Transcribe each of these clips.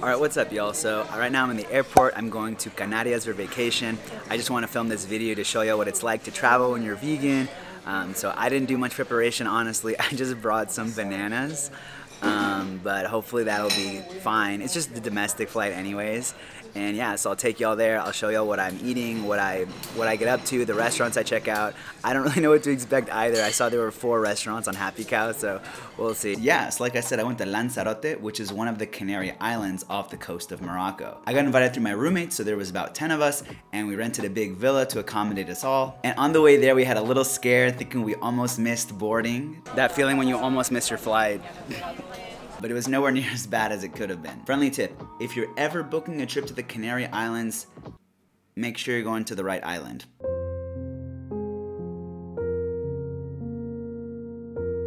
Alright, what's up y'all? So right now I'm in the airport. I'm going to Canary Islands for vacation. I just want to film this video to show you what it's like to travel when you're vegan. So I didn't do much preparation, honestly. I just brought some bananas, but hopefully that'll be fine. It's just the domestic flight anyways. And yeah, so I'll take y'all there. I'll show y'all what I'm eating, what I get up to, the restaurants I check out. I don't really know what to expect either. I saw there were 4 restaurants on Happy Cow, so we'll see. Yeah, so like I said, I went to Lanzarote, which is one of the Canary Islands off the coast of Morocco. I got invited through my roommate, so there was about 10 of us, and we rented a big villa to accommodate us all. And on the way there, we had a little scare, thinking we almost missed boarding. That feeling when you almost miss your flight. But it was nowhere near as bad as it could have been. Friendly tip, if you're ever booking a trip to the Canary Islands, make sure you're going to the right island.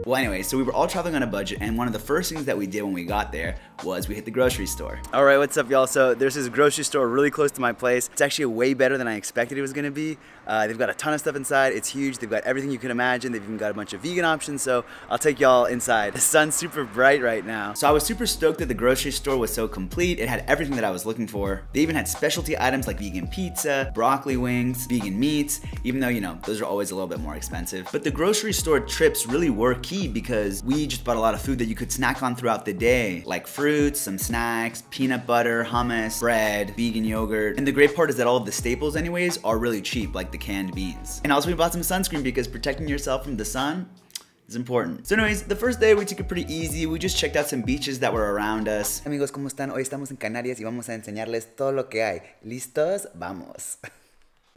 Well anyway, so we were all traveling on a budget, and one of the first things that we did when we got there was we hit the grocery store. Alright, what's up y'all? So there's this grocery store really close to my place. It's actually way better than I expected it was gonna be. They've got a ton of stuff inside. It's huge. They've got everything you can imagine. They've even got a bunch of vegan options, so I'll take y'all inside. The sun's super bright right now. So I was super stoked that the grocery store was so complete. It had everything that I was looking for. They even had specialty items like vegan pizza, broccoli wings, vegan meats, even though, you know, those are always a little bit more expensive. But the grocery store trips really were key because we just bought a lot of food that you could snack on throughout the day, like fruits, some snacks, peanut butter, hummus, bread, vegan yogurt. And the great part is that all of the staples anyways are really cheap, like the canned beans. And also we bought some sunscreen because protecting yourself from the sun is important. So anyways, the first day we took it pretty easy. We just checked out some beaches that were around us. Amigos, ¿cómo están? Hoy estamos en Canarias y vamos a enseñarles todo lo que hay. ¿Listos? Vamos.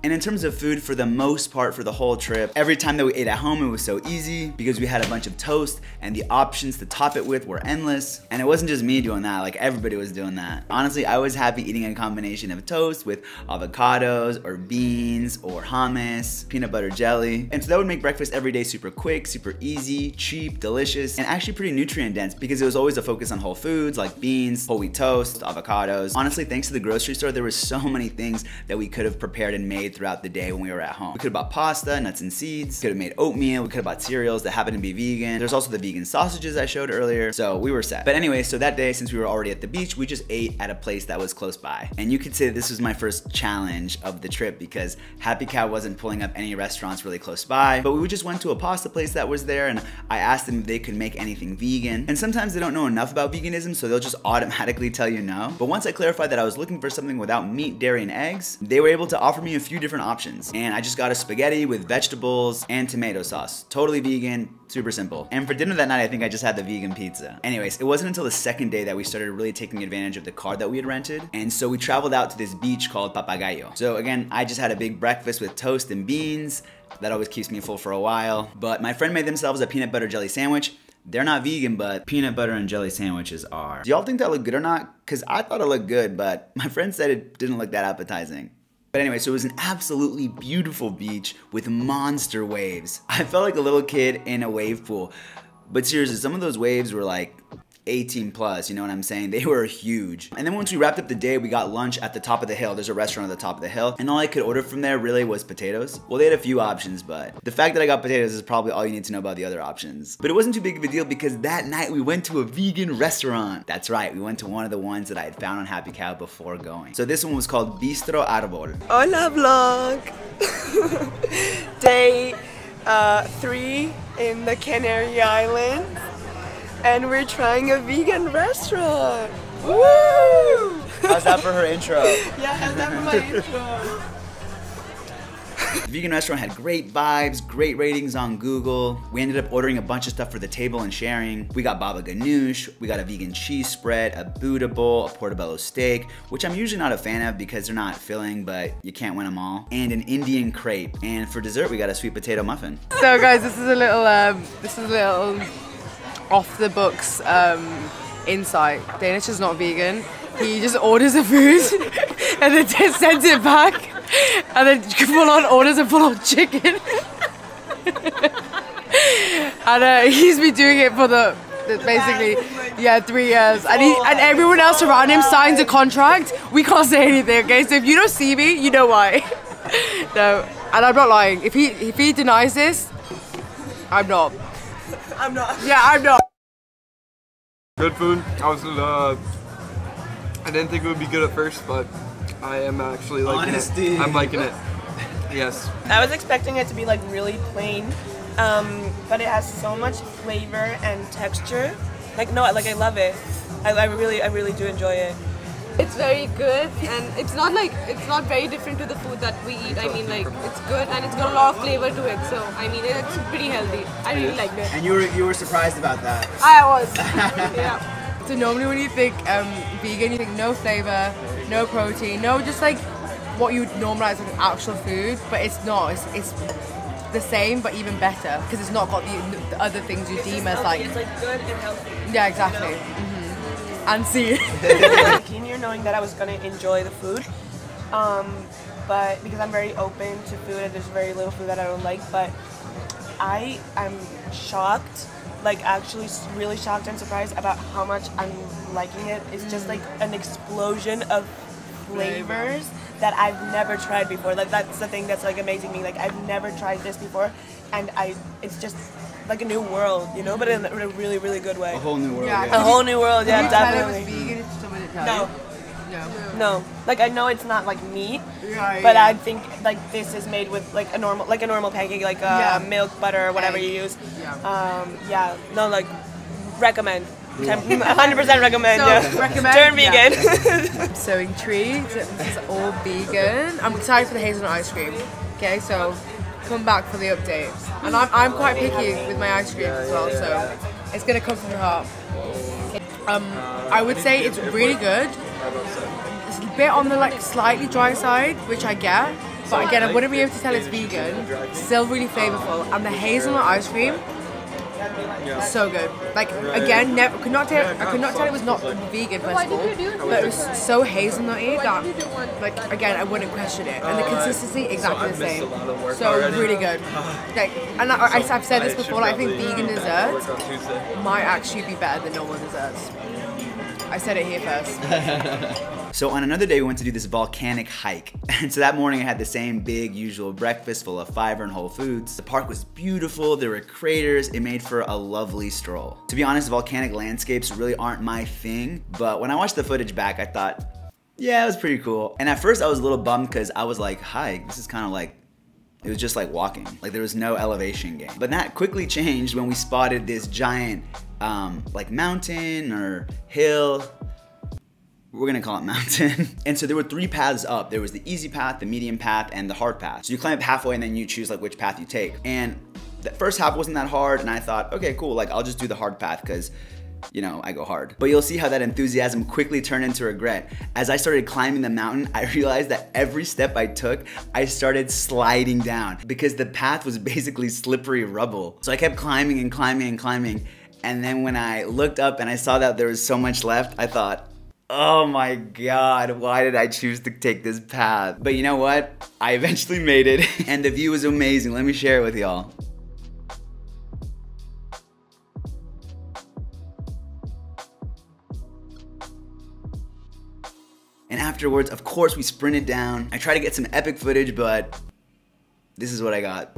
And in terms of food, for the most part, for the whole trip, every time that we ate at home, it was so easy because we had a bunch of toast and the options to top it with were endless. And it wasn't just me doing that, like everybody was doing that. Honestly, I was happy eating a combination of toast with avocados or beans or hummus, peanut butter jelly. And so that would make breakfast every day super quick, super easy, cheap, delicious, and actually pretty nutrient dense because it was always a focus on whole foods like beans, whole wheat toast, avocados. Honestly, thanks to the grocery store, there were so many things that we could have prepared and made throughout the day when we were at home. We could have bought pasta, nuts and seeds, could have made oatmeal, we could have bought cereals that happen to be vegan. There's also the vegan sausages I showed earlier, so we were set. But anyway, so that day, since we were already at the beach, we just ate at a place that was close by. And you could say this was my first challenge of the trip because Happy Cow wasn't pulling up any restaurants really close by, but we just went to a pasta place that was there and I asked them if they could make anything vegan. And sometimes they don't know enough about veganism, so they'll just automatically tell you no. But once I clarified that I was looking for something without meat, dairy, and eggs, they were able to offer me a few different options. And I just got a spaghetti with vegetables and tomato sauce. Totally vegan, super simple. And for dinner that night, I think I just had the vegan pizza. Anyways, it wasn't until the second day that we started really taking advantage of the car that we had rented. And so we traveled out to this beach called Papagayo. So again, I just had a big breakfast with toast and beans. That always keeps me full for a while. But my friend made themselves a peanut butter jelly sandwich. They're not vegan, but peanut butter and jelly sandwiches are. Do y'all think that looked good or not? Because I thought it looked good, but my friend said it didn't look that appetizing. But anyway, so it was an absolutely beautiful beach with monster waves. I felt like a little kid in a wave pool. But seriously, some of those waves were like 18 plus, you know what I'm saying? They were huge. And then once we wrapped up the day, we got lunch at the top of the hill. There's a restaurant at the top of the hill. And all I could order from there really was potatoes. Well, they had a few options, but the fact that I got potatoes is probably all you need to know about the other options. But it wasn't too big of a deal because that night we went to a vegan restaurant. That's right, we went to one of the ones that I had found on Happy Cow before going. So this one was called Bistro Arbol. Hola vlog! Day 3 in the Canary Islands. And we're trying a vegan restaurant. Woo! How's that for her intro? Yeah, how's that for my intro? The vegan restaurant had great vibes, great ratings on Google. We ended up ordering a bunch of stuff for the table and sharing. We got baba ganoush, we got a vegan cheese spread, a Buddha bowl, a portobello steak, which I'm usually not a fan of because they're not filling, but you can't win them all, and an Indian crepe. And for dessert, we got a sweet potato muffin. So guys, this is a little off the books insight. Danish is not vegan. He just orders the food and then just sends it back and then full on orders a full on chicken. And he's been doing it for basically 3 years. And everyone else around him signs a contract. We can't say anything, okay? So if you don't see me, you know why. No, and I'm not lying. If he denies this, I'm not. Yeah, I'm not. Good food. I was I didn't think it would be good at first, but I am actually liking Honesty. it. I'm liking it. Yes. I was expecting it to be like really plain, but it has so much flavor and texture. Like no, like I love it. I really do enjoy it. It's very good, and it's not very different to the food that we eat. I mean, like, it's good and it's got a lot of flavor to it. So I mean, it's pretty healthy. I really liked it. And you were surprised about that. I was. Yeah. So normally when you think vegan, you think no flavor, no protein, no just like what you would normalize as actual food, but it's not. It's the same, but even better because it's not got the other things you deem as like. It's like good and healthy. Yeah, exactly. You know? And see. Keen here knowing that I was gonna enjoy the food, but because I'm very open to food and there's very little food that I don't like, but I am shocked. Like actually really shocked and surprised about how much I'm liking it. It's just like an explosion of flavors that I've never tried before. Like that's the thing that's like amazing me. Like I've never tried this before, and it's just like a new world, you know, but in a really, really good way. A whole new world. Yeah. Yeah. A whole new world, yeah, Did you tell definitely. it was vegan if someone didn't tell No, you? no. Like I know it's not like meat, Yeah, but yeah. I think like this is made with like a normal pancake, like milk, butter, whatever Egg. you use. Yeah. Yeah, no, like recommend. 100% recommend. So, Yeah. recommend? Turn Yeah. vegan. I'm so intrigued. This is all vegan. I'm excited for the hazelnut ice cream. Okay, so come back for the update. And I'm quite picky with my ice cream as well, so it's gonna come from the heart. I would say it's really good. It's a bit on the like slightly dry side, which I get. But again, I wouldn't be able to tell it's vegan. Still really flavorful. And the hazelnut ice cream, so good. Like again, I could not tell it was not vegan first of all, but it was so hazelnutty that like again I wouldn't question it. And the consistency exactly the same. So really good. Like, and I've said this before. Like, I think vegan desserts might actually be better than normal desserts. I said it here first. So on another day, we went to do this volcanic hike. And so that morning I had the same big usual breakfast full of fiber and whole foods. The park was beautiful, there were craters, it made for a lovely stroll. To be honest, volcanic landscapes really aren't my thing, but when I watched the footage back, I thought, yeah, it was pretty cool. And at first I was a little bummed because I was like, hike, this is kind of like, it was just like walking. Like there was no elevation gain. But that quickly changed when we spotted this giant like mountain or hill. We're gonna call it mountain. And so there were 3 paths up. There was the easy path, the medium path, and the hard path. So you climb up halfway and then you choose like which path you take. And the first half wasn't that hard and I thought, okay, cool, like I'll just do the hard path because you know, I go hard. But you'll see how that enthusiasm quickly turned into regret. As I started climbing the mountain, I realized that every step I took, I started sliding down because the path was basically slippery rubble. So I kept climbing and climbing and climbing. And then when I looked up and I saw that there was so much left, I thought, oh my God, why did I choose to take this path? But you know what? I eventually made it and the view was amazing. Let me share it with y'all. And afterwards, of course, we sprinted down. I tried to get some epic footage, but this is what I got.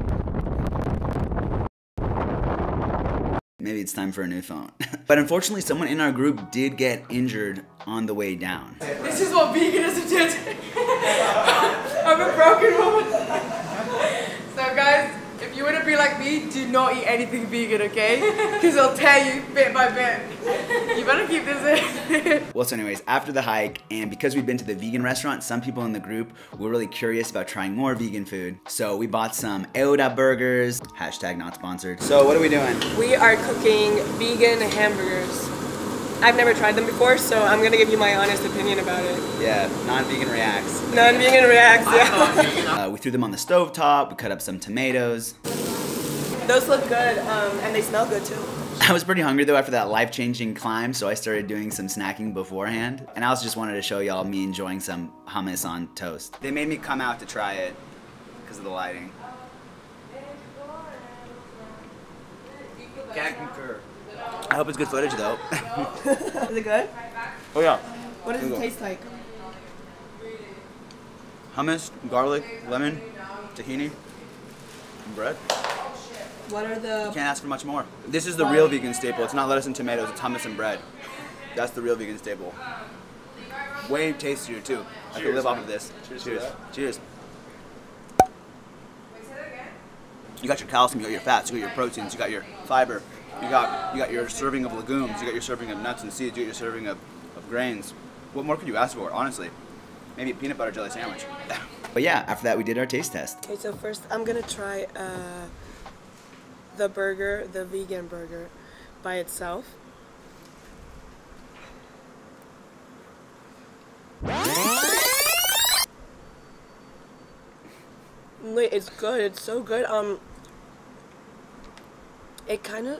Maybe it's time for a new phone. But unfortunately, someone in our group did get injured on the way down. This is what veganism did. I'm a broken woman. So guys, if you want to be like me, do not eat anything vegan, okay? Because it'll tear you bit by bit. You better keep this in. Well, so anyways, after the hike, and because we'd been to the vegan restaurant, some people in the group were really curious about trying more vegan food. So we bought some Euda burgers, hashtag not sponsored. So what are we doing? We are cooking vegan hamburgers. I've never tried them before, so I'm gonna give you my honest opinion about it. Yeah, non-vegan reacts. Non-vegan reacts, yeah. We threw them on the stovetop, we cut up some tomatoes. Those look good, and they smell good too. I was pretty hungry though after that life-changing climb, so I started doing some snacking beforehand. And I also just wanted to show y'all me enjoying some hummus on toast. They made me come out to try it because of the lighting. Can't concur. I hope it's good footage though. Is it good? Oh yeah. What does it taste like? Hummus, garlic, lemon, tahini, and bread. What are the... Can't ask for much more. This is the real vegan staple. It's not lettuce and tomatoes, it's hummus and bread. That's the real vegan staple. way tastier too. I could live off of this. Cheers. Cheers. You got your calcium, you got your fats, you got your proteins, you got your fiber, you got your serving of legumes, you got your serving of nuts and seeds, you got your serving of grains. What more could you ask for, honestly? Maybe a peanut butter jelly sandwich. But yeah, after that we did our taste test. Okay, so first I'm gonna try the burger, the vegan burger, by itself. Wait, it's good. It's so good. It kind of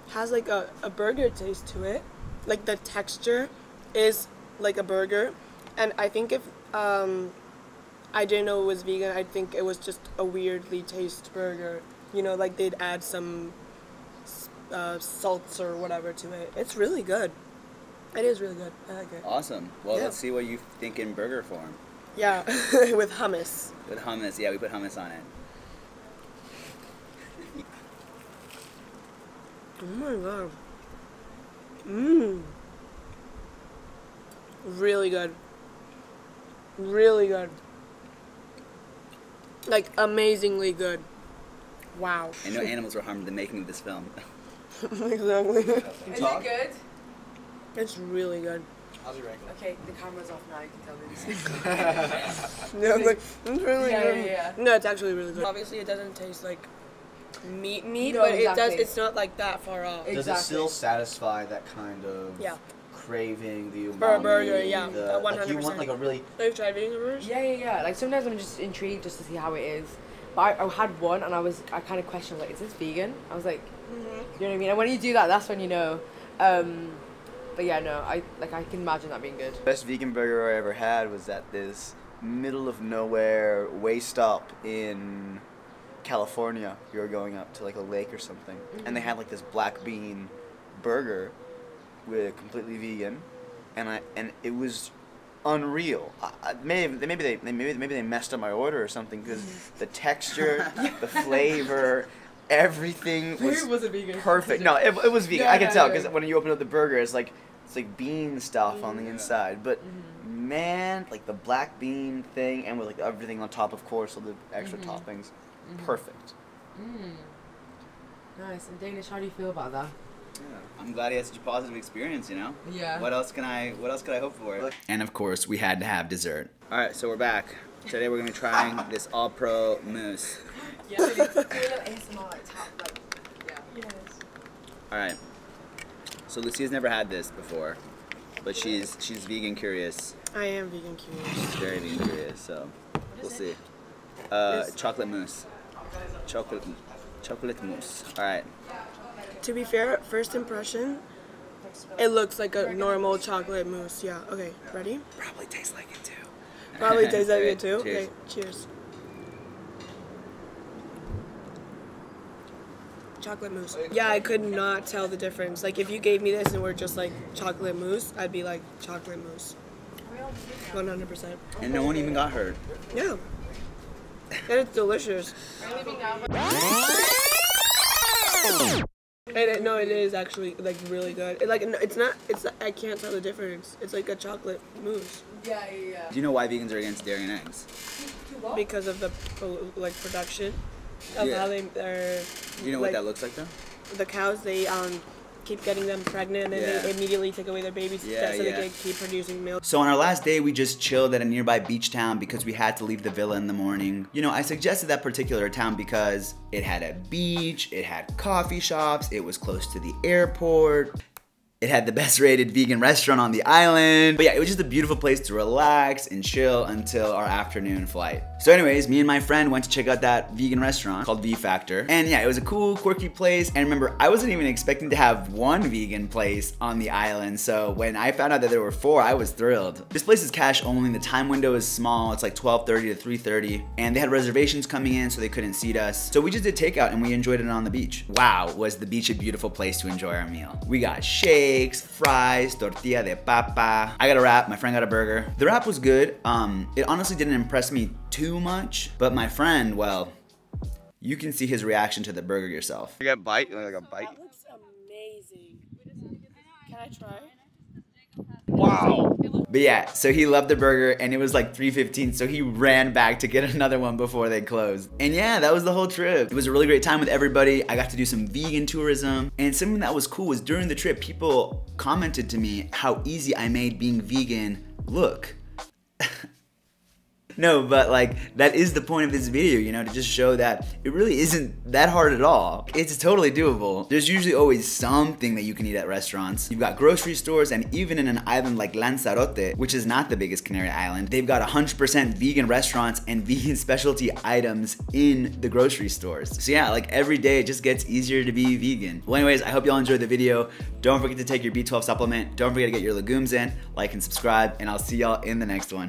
has like a burger taste to it. Like the texture is like a burger, and I think if I didn't know it was vegan, I'd think it was just a weirdly tasted burger. You know, like they'd add some salts or whatever to it. It's really good. It is really good. I like it. Awesome. Well, Yeah. let's see what you think in burger form. Yeah, with hummus. With hummus, yeah, we put hummus on it. Oh my god. Mmm. Really good. Really good. Like, amazingly good. Wow. And no animals were harmed in the making of this film. Exactly. Is it good? It's really good. How's your rank? Okay, the camera's off now, you can tell me. Yeah, it's like, it's really Yeah, good. yeah. No, it's actually really good. Obviously, it doesn't taste like meat, No, but exactly. it's not like that far off. Exactly. Does it still satisfy that kind of Yeah. craving, the umami? Burger, yeah, the, like you 100%. want like a really Have you tried vegan burgers? Yeah. Like sometimes I'm just intrigued just to see how it is. But I had one and I kind of questioned like, is this vegan? I was like, you know what I mean? And when you do that, that's when you know. But yeah, no, I can imagine that being good. best vegan burger I ever had was at this middle of nowhere way stop in California. We were going up to like a lake or something, and they had like this black bean burger with completely vegan, and it was unreal. Maybe they messed up my order or something because the texture, the flavor, everything was it vegan? perfect. No, it was vegan. Yeah, I can yeah, tell yeah. because when you open up the burger, it's like bean stuff on the inside. But man, like the black bean thing and with like everything on top, of course, all the extra toppings, perfect. Nice. And Danish, how do you feel about that? I'm glad he had such a positive experience, you know? Yeah. What else could I hope for? And of course, we had to have dessert. All right, so we're back. Today we're gonna be trying this All Pro mousse. Yeah. Do a little ASMR like tap, like yeah. Yes. All right. So Lucia's never had this before, but she's vegan curious. I am vegan curious. She's very vegan curious, so we'll see. Chocolate mousse. Chocolate mousse. All right. To be fair, first impression, it looks like a normal chocolate mousse. Yeah. Okay. Ready? Probably tastes like it too. Probably tastes like Okay, it too. cheers. Okay. Cheers. Chocolate mousse. Yeah, I could not tell the difference. Like if you gave me this and we're just like chocolate mousse, I'd be like chocolate mousse. 100%. And no one even got hurt. Yeah. And it's delicious. No, it is actually like really good. It's not. I can't tell the difference. It's like a chocolate mousse Yeah. Do you know why vegans are against dairy and eggs? because of the like production of Yeah. how they're. Do you know what that looks like though? The cows, they keep getting them pregnant and Yeah. they immediately take away their babies Yeah, so they yeah. can keep producing milk. So on our last day, we just chilled at a nearby beach town because we had to leave the villa in the morning. You know, I suggested that particular town because it had a beach, it had coffee shops, it was close to the airport. It had the best rated vegan restaurant on the island. But yeah, it was just a beautiful place to relax and chill until our afternoon flight. So anyways, me and my friend went to check out that vegan restaurant called V Factor. And yeah, it was a cool, quirky place. And remember, I wasn't even expecting to have one vegan place on the island. So when I found out that there were 4, I was thrilled. This place is cash only. The time window is small. It's like 12:30 to 3:30. And they had reservations coming in, so they couldn't seat us. So we just did takeout and we enjoyed it on the beach. Wow, was the beach a beautiful place to enjoy our meal. We got shakes, fries, tortilla de papa. I got a wrap, my friend got a burger. The wrap was good. It honestly didn't impress me too much, but my friend, well, you can see his reaction to the burger yourself. You got a bite? Like a bite? That looks amazing. Can I try? Wow. But yeah, so he loved the burger and it was like 3:15, so he ran back to get another one before they closed. And yeah, that was the whole trip. It was a really great time with everybody. I got to do some vegan tourism, and something that was cool was during the trip, people commented to me how easy I made being vegan look. No, but like, that is the point of this video, you know, to just show that it really isn't that hard at all. It's totally doable. There's usually always something that you can eat at restaurants. You've got grocery stores, and even in an island like Lanzarote, which is not the biggest Canary Island, they've got 100% vegan restaurants and vegan specialty items in the grocery stores. So yeah, like every day it just gets easier to be vegan. Well anyways, I hope y'all enjoyed the video. Don't forget to take your B12 supplement. Don't forget to get your legumes in, like and subscribe, and I'll see y'all in the next one.